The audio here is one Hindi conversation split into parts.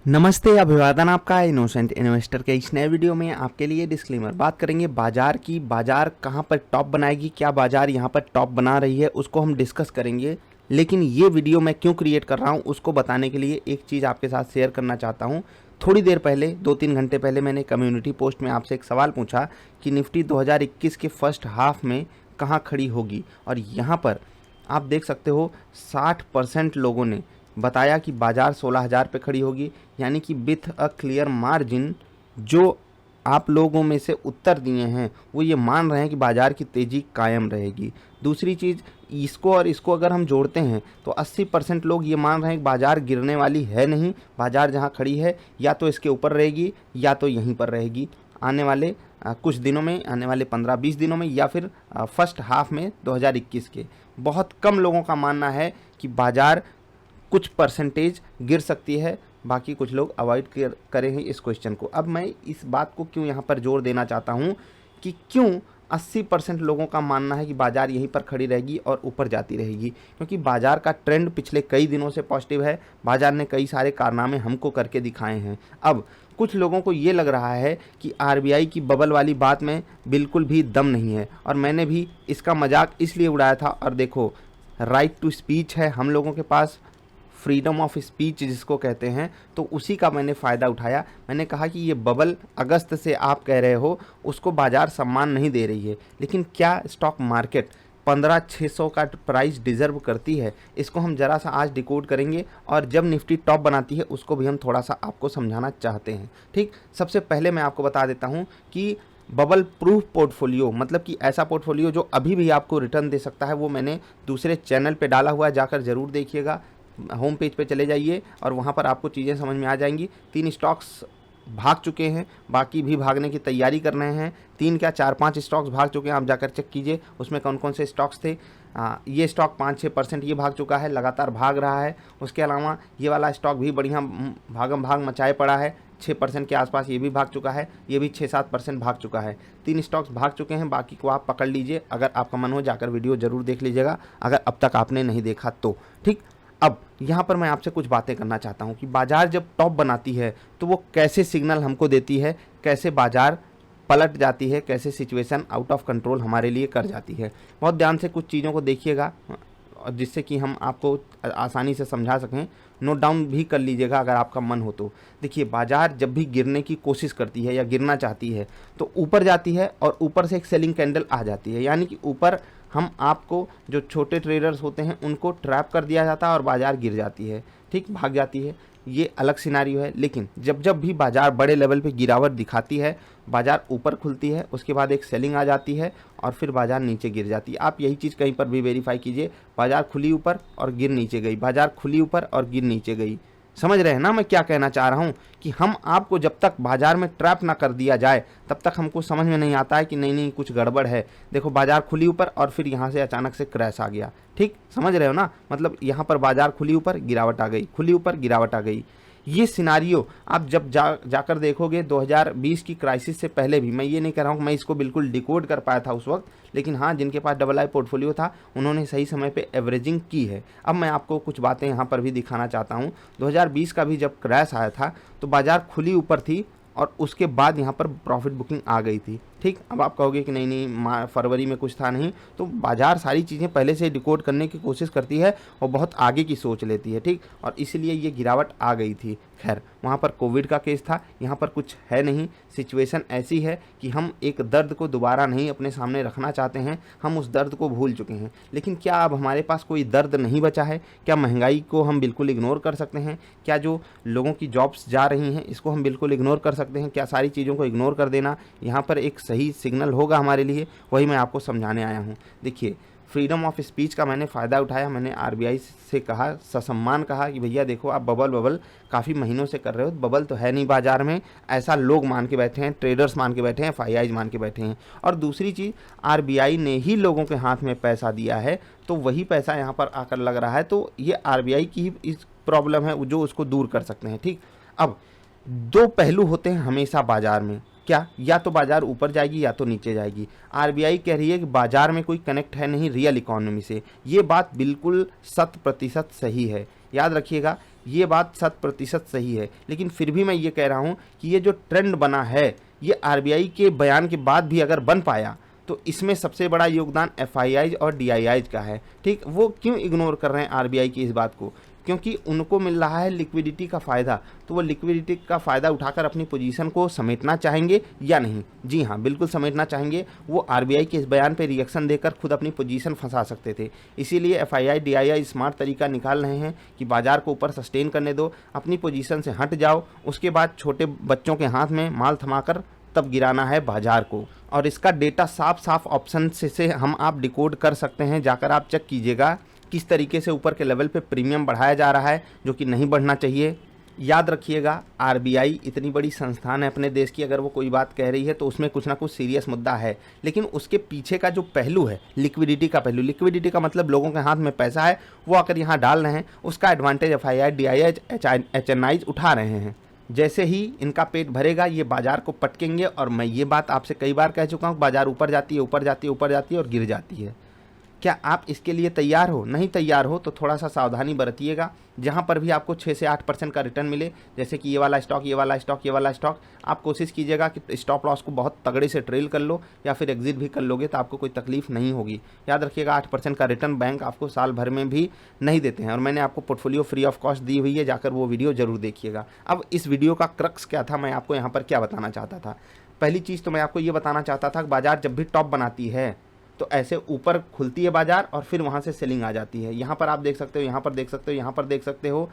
नमस्ते, अभिवादन आपका इनोसेंट इन्वेस्टर के इस नए वीडियो में आपके लिए डिस्क्लेमर। बात करेंगे बाजार की। बाजार कहां पर टॉप बनाएगी, क्या बाजार यहां पर टॉप बना रही है, उसको हम डिस्कस करेंगे। लेकिन ये वीडियो मैं क्यों क्रिएट कर रहा हूं उसको बताने के लिए एक चीज़ आपके साथ शेयर करना चाहता हूं। थोड़ी देर पहले 2-3 घंटे पहले मैंने कम्युनिटी पोस्ट में आपसे एक सवाल पूछा कि निफ्टी 2021 के फर्स्ट हाफ में कहाँ खड़ी होगी, और यहाँ पर आप देख सकते हो 60% लोगों ने बताया कि बाजार 16,000 पे खड़ी होगी। यानी कि विथ अ क्लियर मार्जिन जो आप लोगों में से उत्तर दिए हैं वो ये मान रहे हैं कि बाजार की तेज़ी कायम रहेगी। दूसरी चीज़, इसको और इसको अगर हम जोड़ते हैं तो 80% लोग ये मान रहे हैं कि बाजार गिरने वाली है नहीं, बाजार जहाँ खड़ी है या तो इसके ऊपर रहेगी या तो यहीं पर रहेगी आने वाले कुछ दिनों में, आने वाले 15-20 दिनों में, या फिर फर्स्ट हाफ में 2021 के। बहुत कम लोगों का मानना है कि बाजार कुछ परसेंटेज गिर सकती है, बाकी कुछ लोग अवॉइड करें हैं इस क्वेश्चन को। अब मैं इस बात को क्यों यहाँ पर जोर देना चाहता हूँ कि क्यों 80% लोगों का मानना है कि बाजार यहीं पर खड़ी रहेगी और ऊपर जाती रहेगी, क्योंकि बाजार का ट्रेंड पिछले कई दिनों से पॉजिटिव है। बाजार ने कई सारे कारनामे हमको करके दिखाए हैं। अब कुछ लोगों को ये लग रहा है कि आरबीआई की बबल वाली बात में बिल्कुल भी दम नहीं है, और मैंने भी इसका मजाक इसलिए उड़ाया था। और देखो, राइट टू स्पीच है हम लोगों के पास, फ्रीडम ऑफ स्पीच जिसको कहते हैं, तो उसी का मैंने फ़ायदा उठाया। मैंने कहा कि ये बबल अगस्त से आप कह रहे हो उसको बाजार सम्मान नहीं दे रही है, लेकिन क्या स्टॉक मार्केट 15,600 का प्राइस डिज़र्व करती है? इसको हम ज़रा सा आज डिकोड करेंगे, और जब निफ्टी टॉप बनाती है उसको भी हम थोड़ा सा आपको समझाना चाहते हैं। ठीक, सबसे पहले मैं आपको बता देता हूँ कि बबल प्रूफ पोर्टफोलियो मतलब कि ऐसा पोर्टफोलियो जो अभी भी आपको रिटर्न दे सकता है, वो मैंने दूसरे चैनल पे डाला हुआ है, जाकर ज़रूर देखिएगा। होम पेज पे चले जाइए और वहाँ पर आपको चीज़ें समझ में आ जाएंगी। 3 स्टॉक्स भाग चुके हैं, बाकी भी भागने की तैयारी कर रहे हैं। 3 क्या 4-5 स्टॉक्स भाग चुके हैं, आप जाकर चेक कीजिए उसमें कौन कौन से स्टॉक्स थे। ये स्टॉक 5-6% ये भाग चुका है, लगातार भाग रहा है। उसके अलावा ये वाला स्टॉक भी बढ़िया भागम भाग मचाए पड़ा है, 6% के आसपास ये भी भाग चुका है, ये भी 6-7% भाग चुका है। 3 स्टॉक्स भाग चुके हैं, बाकी को आप पकड़ लीजिए। अगर आपका मन हो जाकर वीडियो ज़रूर देख लीजिएगा, अगर अब तक आपने नहीं देखा तो। ठीक, अब यहाँ पर मैं आपसे कुछ बातें करना चाहता हूँ कि बाजार जब टॉप बनाती है तो वो कैसे सिग्नल हमको देती है, कैसे बाजार पलट जाती है, कैसे सिचुएशन आउट ऑफ कंट्रोल हमारे लिए कर जाती है। बहुत ध्यान से कुछ चीज़ों को देखिएगा जिससे कि हम आपको आसानी से समझा सकें। नोट डाउन भी कर लीजिएगा अगर आपका मन हो तो। देखिए, बाजार जब भी गिरने की कोशिश करती है या गिरना चाहती है तो ऊपर जाती है, और ऊपर से एक सेलिंग कैंडल आ जाती है। यानी कि ऊपर हम आपको, जो छोटे ट्रेडर्स होते हैं, उनको ट्रैप कर दिया जाता है और बाजार गिर जाती है। ठीक, भाग जाती है। ये अलग सिनारियो है। लेकिन जब जब भी बाजार बड़े लेवल पे गिरावट दिखाती है, बाजार ऊपर खुलती है, उसके बाद एक सेलिंग आ जाती है और फिर बाजार नीचे गिर जाती है। आप यही चीज़ कहीं पर भी वेरीफाई कीजिए, बाजार खुली ऊपर और गिर नीचे गई, बाजार खुली ऊपर और गिर नीचे गई। समझ रहे हैं ना मैं क्या कहना चाह रहा हूँ? कि हम आपको जब तक बाजार में ट्रैप ना कर दिया जाए तब तक हमको समझ में नहीं आता है कि नहीं नहीं कुछ गड़बड़ है। देखो, बाजार खुली ऊपर और फिर यहाँ से अचानक से क्रैश आ गया। ठीक, समझ रहे हो ना? मतलब यहाँ पर बाजार खुली ऊपर, गिरावट आ गई, खुली ऊपर, गिरावट आ गई। ये सिनारियो आप जब जाकर देखोगे 2020 की क्राइसिस से पहले भी, मैं ये नहीं कह रहा हूँ कि मैं इसको बिल्कुल डिकोड कर पाया था उस वक्त, लेकिन हाँ, जिनके पास डबल आई पोर्टफोलियो था उन्होंने सही समय पे एवरेजिंग की है। अब मैं आपको कुछ बातें यहाँ पर भी दिखाना चाहता हूँ। 2020 का भी जब क्रैश आया था तो बाजार खुली ऊपर थी और उसके बाद यहाँ पर प्रॉफिट बुकिंग आ गई थी। ठीक, अब आप कहोगे कि नहीं नहीं फरवरी में कुछ था नहीं, तो बाजार सारी चीज़ें पहले से डिकोड करने की कोशिश करती है और बहुत आगे की सोच लेती है। ठीक, और इसलिए ये गिरावट आ गई थी। खैर, वहाँ पर कोविड का केस था, यहाँ पर कुछ है नहीं। सिचुएशन ऐसी है कि हम एक दर्द को दोबारा नहीं अपने सामने रखना चाहते हैं, हम उस दर्द को भूल चुके हैं। लेकिन क्या अब हमारे पास कोई दर्द नहीं बचा है? क्या महंगाई को हम बिल्कुल इग्नोर कर सकते हैं? क्या जो लोगों की जॉब्स जा रही हैं इसको हम बिल्कुल इग्नोर कर सकते हैं? क्या सारी चीज़ों को इग्नोर कर देना यहाँ पर एक सही सिग्नल होगा हमारे लिए? वही मैं आपको समझाने आया हूँ। देखिए, फ्रीडम ऑफ स्पीच का मैंने फ़ायदा उठाया। मैंने आरबीआई से कहा, ससम्मान कहा कि भैया देखो, आप बबल काफ़ी महीनों से कर रहे हो, बबल तो है नहीं बाजार में, ऐसा लोग मान के बैठे हैं, ट्रेडर्स मान के बैठे हैं, एफआईआईज मान के बैठे हैं। और दूसरी चीज़, आरबीआई ने ही लोगों के हाथ में पैसा दिया है, तो वही पैसा यहाँ पर आकर लग रहा है। तो ये आरबीआई की ही इस प्रॉब्लम है जो उसको दूर कर सकते हैं। ठीक, अब 2 पहलू होते हैं हमेशा बाजार में। क्या? या तो बाजार ऊपर जाएगी या तो नीचे जाएगी। आरबीआई कह रही है कि बाजार में कोई कनेक्ट है नहीं रियल इकोनॉमी से। ये बात बिल्कुल 100% सही है। याद रखिएगा ये बात 100% सही है, लेकिन फिर भी मैं ये कह रहा हूँ कि ये जो ट्रेंड बना है ये आरबीआई के बयान के बाद भी अगर बन पाया तो इसमें सबसे बड़ा योगदान एफआईआईज और डीआईआईज का है। ठीक, वो क्यों इग्नोर कर रहे हैं आरबीआई की इस बात को? क्योंकि उनको मिल रहा है लिक्विडिटी का फ़ायदा, तो वो लिक्विडिटी का फ़ायदा उठाकर अपनी पोजीशन को समेटना चाहेंगे या नहीं? जी हाँ, बिल्कुल समेटना चाहेंगे। वो आरबीआई के इस बयान पे रिएक्शन देकर खुद अपनी पोजीशन फंसा सकते थे। इसीलिए एफआईआई डीआईआई स्मार्ट तरीका निकाल रहे हैं कि बाजार को ऊपर सस्टेन करने दो, अपनी पोजीशन से हट जाओ, उसके बाद छोटे बच्चों के हाथ में माल थमाकर तब गिराना है बाजार को। और इसका डेटा साफ साफ ऑप्शन से हम आप डिकोड कर सकते हैं, जाकर आप चेक कीजिएगा किस तरीके से ऊपर के लेवल पे प्रीमियम बढ़ाया जा रहा है, जो कि नहीं बढ़ना चाहिए। याद रखिएगा, आरबीआई इतनी बड़ी संस्थान है अपने देश की, अगर वो कोई बात कह रही है तो उसमें कुछ ना कुछ सीरियस मुद्दा है, लेकिन उसके पीछे का जो पहलू है लिक्विडिटी का पहलू, लिक्विडिटी का मतलब लोगों के हाथ में पैसा है, वो आकर यहाँ डाल रहे हैं, उसका एडवांटेज एफआईआई डीआईआई एचएनआईज उठा रहे हैं। जैसे ही इनका पेट भरेगा ये बाजार को पटकेंगे, और मैं ये बात आपसे कई बार कह चुका हूँ, बाजार ऊपर जाती है ऊपर जाती है ऊपर जाती है और गिर जाती है। क्या आप इसके लिए तैयार हो? नहीं तैयार हो तो थोड़ा सा सावधानी बरतिएगा। जहाँ पर भी आपको 6 से 8% का रिटर्न मिले, जैसे कि ये वाला स्टॉक, ये वाला स्टॉक, ये वाला स्टॉक, आप कोशिश कीजिएगा कि स्टॉप लॉस को बहुत तगड़े से ट्रेल कर लो, या फिर एग्जिट भी कर लोगे तो आपको कोई तकलीफ नहीं होगी। याद रखिएगा, 8% का रिटर्न बैंक आपको साल भर में भी नहीं देते हैं, और मैंने आपको पोर्टफोलियो फ्री ऑफ कॉस्ट दी हुई है, जाकर वो वीडियो जरूर देखिएगा। अब इस वीडियो का क्रक्स क्या था, मैं आपको यहाँ पर क्या बताना चाहता था? पहली चीज़ तो मैं आपको ये बताना चाहता था कि बाजार जब भी टॉप बनाती है तो ऐसे ऊपर खुलती है बाजार और फिर वहाँ से सेलिंग आ जाती है। यहाँ पर आप देख सकते हो, यहाँ पर देख सकते हो, यहाँ पर देख सकते हो,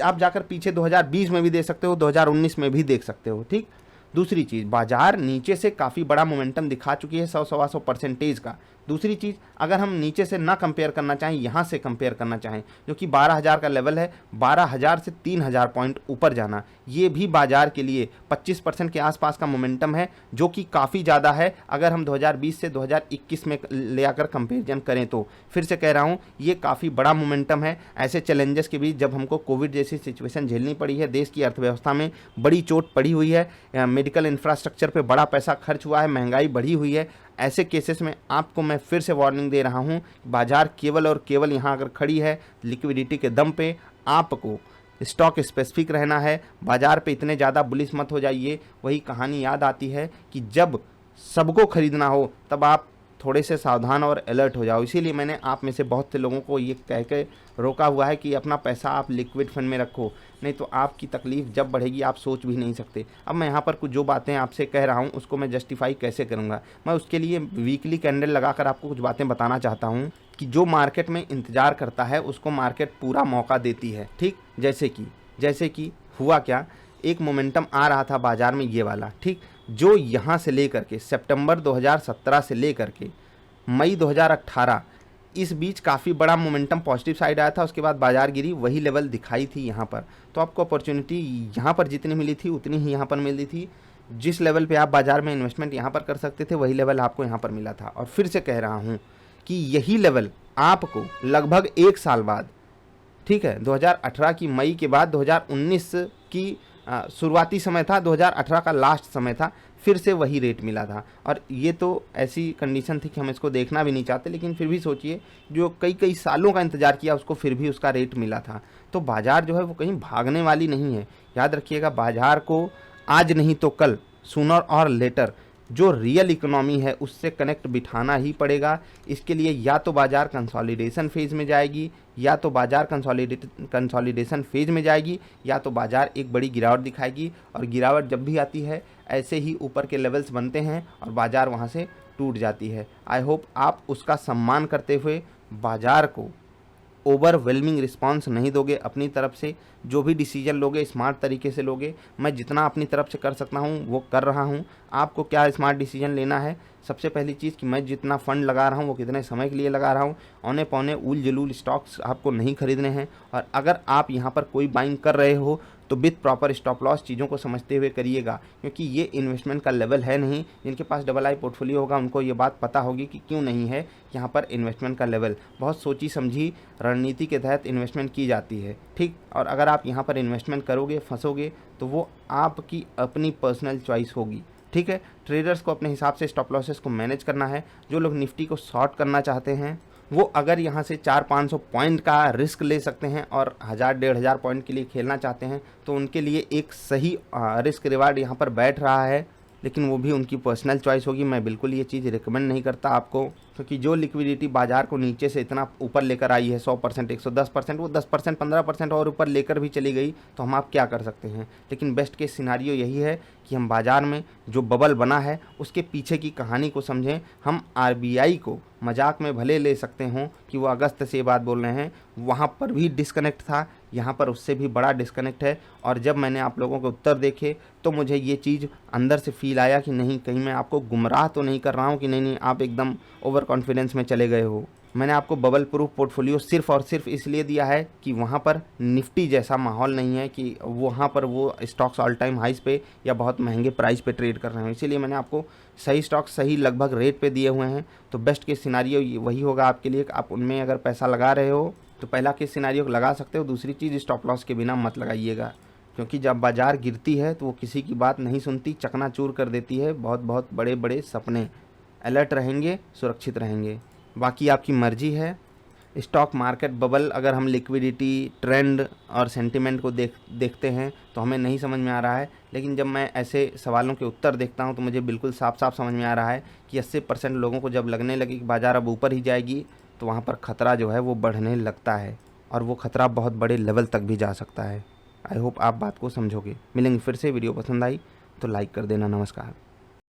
आप जाकर पीछे 2020 में भी देख सकते हो, 2019 में भी देख सकते हो। ठीक, दूसरी चीज़, बाजार नीचे से काफ़ी बड़ा मोमेंटम दिखा चुकी है, 100-125% का। दूसरी चीज़, अगर हम नीचे से ना कंपेयर करना चाहें, यहाँ से कंपेयर करना चाहें, जो कि 12,000 का लेवल है, 12,000 से 3,000 पॉइंट ऊपर जाना, ये भी बाजार के लिए 25% के आसपास का मोमेंटम है, जो कि काफ़ी ज़्यादा है अगर हम 2020 से 2021 में ले आकर कंपेरिजन करें तो। फिर से कह रहा हूँ, ये काफ़ी बड़ा मोमेंटम है। ऐसे चैलेंजेस के बीच जब हमको कोविड जैसी सिचुएशन झेलनी पड़ी है, देश की अर्थव्यवस्था में बड़ी चोट पड़ी हुई है, मेडिकल इंफ्रास्ट्रक्चर पे बड़ा पैसा खर्च हुआ है, महंगाई बढ़ी हुई है, ऐसे केसेस में आपको मैं फिर से वार्निंग दे रहा हूं, बाजार केवल और केवल यहां अगर खड़ी है लिक्विडिटी के दम पे, आपको स्टॉक स्पेसिफिक रहना है। बाजार पे इतने ज़्यादा बुलिश मत हो जाइए। वही कहानी याद आती है कि जब सबको खरीदना हो तब आप थोड़े से सावधान और अलर्ट हो जाओ। इसीलिए मैंने आप में से बहुत से लोगों को ये कह के रोका हुआ है कि अपना पैसा आप लिक्विड फंड में रखो, नहीं तो आपकी तकलीफ़ जब बढ़ेगी आप सोच भी नहीं सकते। अब मैं यहाँ पर कुछ जो बातें आपसे कह रहा हूँ उसको मैं जस्टिफाई कैसे करूँगा? मैं उसके लिए वीकली कैंडल लगाकर आपको कुछ बातें बताना चाहता हूँ कि जो मार्केट में इंतज़ार करता है उसको मार्केट पूरा मौका देती है। ठीक, जैसे कि हुआ क्या, एक मोमेंटम आ रहा था बाजार में ये वाला, ठीक, जो यहाँ से लेकर के सितंबर 2017 से लेकर के मई 2018 इस बीच काफ़ी बड़ा मोमेंटम पॉजिटिव साइड आया था। उसके बाद बाजार गिरी, वही लेवल दिखाई थी यहाँ पर। तो आपको अपॉर्चुनिटी यहाँ पर जितनी मिली थी उतनी ही यहाँ पर मिली थी। जिस लेवल पे आप बाजार में इन्वेस्टमेंट यहाँ पर कर सकते थे वही लेवल आपको यहाँ पर मिला था। और फिर से कह रहा हूँ कि यही लेवल आपको लगभग 1 साल बाद, ठीक है, 2018 की मई के बाद 2019 की शुरुआती समय था, 2018 का लास्ट समय था, फिर से वही रेट मिला था। और ये तो ऐसी कंडीशन थी कि हम इसको देखना भी नहीं चाहते, लेकिन फिर भी सोचिए, जो कई सालों का इंतज़ार किया उसको फिर भी उसका रेट मिला था। तो बाज़ार जो है वो कहीं भागने वाली नहीं है। याद रखिएगा, बाज़ार को आज नहीं तो कल, सूनर और लेटर, जो रियल इकोनॉमी है उससे कनेक्ट बिठाना ही पड़ेगा। इसके लिए या तो बाज़ार कंसोलिडेशन फेज़ में जाएगी, या तो बाज़ार कंसोलिडेशन फेज़ में जाएगी, या तो बाज़ार एक बड़ी गिरावट दिखाएगी। और गिरावट जब भी आती है ऐसे ही ऊपर के लेवल्स बनते हैं और बाज़ार वहाँ से टूट जाती है। आई होप आप उसका सम्मान करते हुए बाज़ार को ओवरवेलमिंग रिस्पांस नहीं दोगे। अपनी तरफ से जो भी डिसीजन लोगे स्मार्ट तरीके से लोगे। मैं जितना अपनी तरफ से कर सकता हूँ वो कर रहा हूँ। आपको क्या स्मार्ट डिसीजन लेना है? सबसे पहली चीज़ कि मैं जितना फ़ंड लगा रहा हूँ वो कितने समय के लिए लगा रहा हूँ। औने पौने उल जलूल स्टॉक्स आपको नहीं खरीदने हैं। और अगर आप यहाँ पर कोई बाइंग कर रहे हो तो विथ प्रॉपर स्टॉप लॉस चीज़ों को समझते हुए करिएगा, क्योंकि ये इन्वेस्टमेंट का लेवल है नहीं। जिनके पास डबल आई पोर्टफोलियो होगा उनको ये बात पता होगी कि क्यों नहीं है यहाँ पर इन्वेस्टमेंट का लेवल। बहुत सोची समझी रणनीति के तहत इन्वेस्टमेंट की जाती है, ठीक। और अगर आप यहाँ पर इन्वेस्टमेंट करोगे, फंसोगे, तो वो आपकी अपनी पर्सनल चॉइस होगी, ठीक है। ट्रेडर्स को अपने हिसाब से स्टॉप लॉसेस को मैनेज करना है। जो लोग निफ्टी को शॉर्ट करना चाहते हैं वो अगर यहाँ से 400-500 पॉइंट का रिस्क ले सकते हैं और 1000-1500 पॉइंट के लिए खेलना चाहते हैं तो उनके लिए एक सही रिस्क रिवार्ड यहाँ पर बैठ रहा है। लेकिन वो भी उनकी पर्सनल चॉइस होगी। मैं बिल्कुल ये चीज़ रिकमेंड नहीं करता आपको, क्योंकि जो लिक्विडिटी बाजार को नीचे से इतना ऊपर लेकर आई है 100%, 110%, वो 10%, 15% और ऊपर लेकर भी चली गई तो हम आप क्या कर सकते हैं। लेकिन बेस्ट केस सिनारियो यही है कि हम बाज़ार में जो बबल बना है उसके पीछे की कहानी को समझें। हम आरबीआई को मजाक में भले ले सकते हों कि वो अगस्त से ये बात बोल रहे हैं, वहाँ पर भी डिस्कनेक्ट था, यहाँ पर उससे भी बड़ा डिस्कनेक्ट है। और जब मैंने आप लोगों के उत्तर देखे तो मुझे ये चीज़ अंदर से फील आया कि नहीं, कहीं मैं आपको गुमराह तो नहीं कर रहा हूँ कि नहीं आप एकदम ओवर कॉन्फिडेंस में चले गए हो। मैंने आपको बबल प्रूफ पोर्टफोलियो सिर्फ और सिर्फ इसलिए दिया है कि वहाँ पर निफ्टी जैसा माहौल नहीं है कि वहाँ पर वो स्टॉक्स ऑल टाइम हाइस पे या बहुत महंगे प्राइस पे ट्रेड कर रहे हैं। इसीलिए मैंने आपको सही स्टॉक्स सही लगभग रेट पे दिए हुए हैं। तो बेस्ट केस सिनारियो वही होगा आपके लिए। आप उनमें अगर पैसा लगा रहे हो तो पहला केस सिनारियो लगा सकते हो। दूसरी चीज़, स्टॉप लॉस के बिना मत लगाइएगा, क्योंकि जब बाज़ार गिरती है तो वो किसी की बात नहीं सुनती, चकनाचूर कर देती है बहुत बहुत बड़े बड़े सपने। अलर्ट रहेंगे, सुरक्षित रहेंगे, बाकी आपकी मर्जी है। स्टॉक मार्केट बबल अगर हम लिक्विडिटी, ट्रेंड और सेंटिमेंट को देखते हैं तो हमें नहीं समझ में आ रहा है। लेकिन जब मैं ऐसे सवालों के उत्तर देखता हूं तो मुझे बिल्कुल साफ साफ समझ में आ रहा है कि 80% लोगों को जब लगने लगे कि बाज़ार अब ऊपर ही जाएगी तो वहाँ पर ख़तरा जो है वो बढ़ने लगता है, और वो ख़तरा बहुत बड़े लेवल तक भी जा सकता है। आई होप आप बात को समझोगे। मिलेंगे फिर से। वीडियो पसंद आई तो लाइक कर देना। नमस्कार।